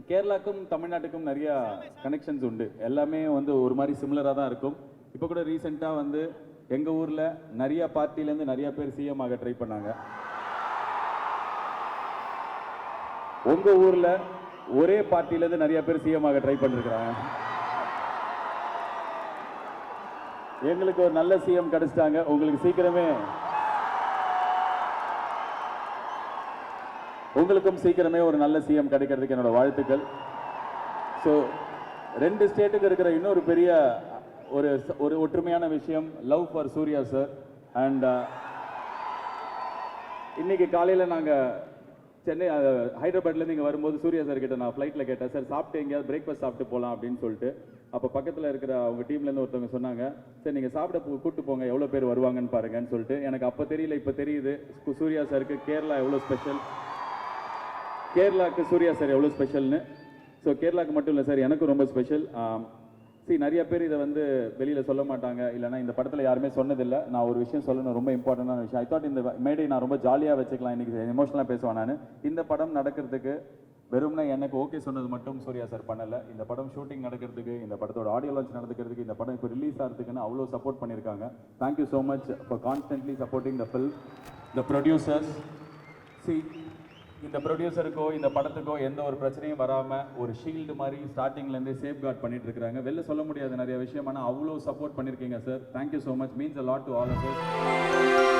கேரளாக்கும் தமிழ்நாட்டுக்கும் நிறைய கனெக்ஷன்ஸ் உண்டு. எல்லாமே வந்து ஒரு மாதிரி சிமிலராக தான் இருக்கும். இப்போ கூட ரீசெண்டாக வந்து எங்கள் ஊரில் நிறைய பார்ட்டிலேருந்து நிறைய பேர் சிஎம் ஆக ட்ரை பண்ணாங்க. உங்கள் ஊரில் ஒரே பார்ட்டிலேருந்து நிறைய பேர் சிஎம் ஆக ட்ரை பண்ணிருக்கிறாங்க. எங்களுக்கு ஒரு நல்ல சிஎம் கிடைச்சிட்டாங்க. உங்களுக்கு உங்களுக்கும் சீக்கிரமே ஒரு நல்ல சிஎம் கிடைக்கிறதுக்கு என்னோட வாழ்த்துக்கள். ஸோ 2 ஸ்டேட்டுக்கு இருக்கிற இன்னொரு பெரிய ஒரு ஒற்றுமையான விஷயம், love for Suriya sir. And இன்னைக்கு காலையில் நாங்கள் சென்னை ஹைதராபாத்லேருந்து இங்கே வரும்போது சூர்யா சார் கிட்ட நான் ஃப்ளைட்டில் கேட்டேன், சார் சாப்பிட்டு எங்கேயாவது பிரேக்ஃபாஸ்ட் சாப்பிட்டு போகலாம் அப்படின்னு சொல்லிட்டு. அப்போ பக்கத்தில் இருக்கிற அவங்க டீம்லேருந்து ஒருத்தவங்க சொன்னாங்க, சார் நீங்கள் சாப்பிட கூப்பிட்டு போங்க, எவ்வளோ பேர் வருவாங்கன்னு பாருங்கன்னு சொல்லிட்டு. எனக்கு அப்போ தெரியல, இப்போ தெரியுது சூர்யா சாருக்கு கேரளா எவ்வளோ ஸ்பெஷல், கேரளாவுக்கு சூர்யா சார் எவ்வளோ ஸ்பெஷல்னு. ஸோ கேரளாவுக்கு மட்டும் இல்லை சார், எனக்கும் ரொம்ப ஸ்பெஷல். நிறைய பேர் இதை வந்து வெளியில் சொல்ல மாட்டாங்க, இல்லைனா இந்த படத்தில் யாருமே சொன்னதில்லை. நான் ஒரு விஷயம் சொல்லணும், ரொம்ப இம்பார்ட்டண்டான விஷயம். ஐ தாட் இந்த மேடை நான் ரொம்ப ஜாலியாக வச்சுக்கலாம், இன்றைக்கி எமோஷனலாக பேசுவேன் நான். இந்த படம் நடக்கிறதுக்கு வெறும்னா எனக்கு ஓகே சொன்னது மட்டும் சூர்யா சார் பண்ணலை. இந்த படம் ஷூட்டிங் நடக்கிறதுக்கு, இந்த படத்தோட ஆடியோ லான்ச் நடக்கிறதுக்கு, இந்த படம் இப்போ ரிலீஸ் ஆகிறதுக்குன்னு அவ்வளோ சப்போர்ட் பண்ணியிருக்காங்க. Thank you so much for constantly supporting the film, the producers. இந்த ப்ரொடியூசருக்கோ இந்த படத்துக்கோ எந்த ஒரு பிரச்சனையும் வராமல் ஒரு ஷீல்டு மாதிரி ஸ்டார்டிங்லேருந்தே சேஃப்கார்ட் பண்ணிட்டு இருக்காங்க. வெளில சொல்ல முடியாத நிறைய விஷயம், ஆனால் அவ்வளோ சப்போர்ட் பண்ணியிருக்கீங்க sir. Thank you so much, means a lot to all of as.